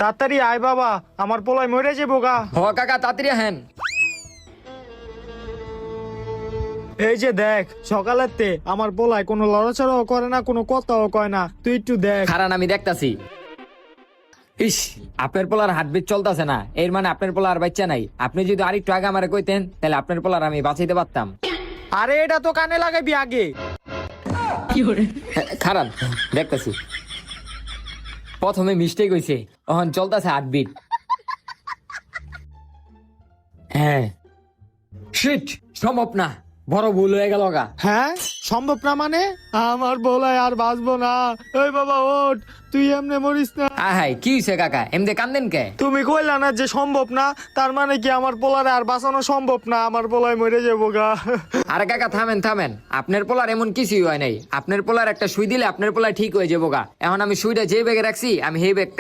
তাড়াতাড়ি আয় বাবা, আমার পোলায় মরে যাবো গা। হ কাকা তাড়াতাড়ি হেন। এই যে দেখ, সকালের তে আমার পোলায় কোনো লড়াচড়াও করে না, কোনো কথাও কয় না, তুই একটু দেখ। খারান আমি দেখতাছি। ইস, আপনার পোলার হার্টবিট চলতেছে না, এর মানে আপনার পোলা আর বাচ্চা নাই। আপনি যদি আরেকটু আগে আমারে কইতেন তাহলে আপনার পোলার আমি বাঁচাইতে পারতাম। আরে এটা তো কানে লাগাবি আগে। খারান দেখতাছি। প্রথমে মিস্টেক হইছে, এখন চলতেছে হার্টবিট। হ্যাঁ, শিট, সম্ভব না, বড় ভুল হয়ে গেল গা। হ্যাঁ সম্ভব না মানে? আমার পোলায় আর বাঁচবো না। ওই বাবা ওঠ, তুই এমনি মরিস না। আহাই কি হইছে কাকা, এমনি কান্দেন কে? তুমি কইলা না যে সম্ভব না, তার মানে কি আমার পোলারে আর বাঁচানো সম্ভব না? আমার পোলায় মরে যাবো গা। আরে কাকা থামেন থামেন, আপনার পোলার এমন কিছুই হয় নাই। আপনার পোলার একটা সুই দিলে আপনার পোলা ঠিক হয়ে যাবো গা। এখন আমি সুইটা যে ব্যাগে রাখছি, আমি সেই ব্যাগ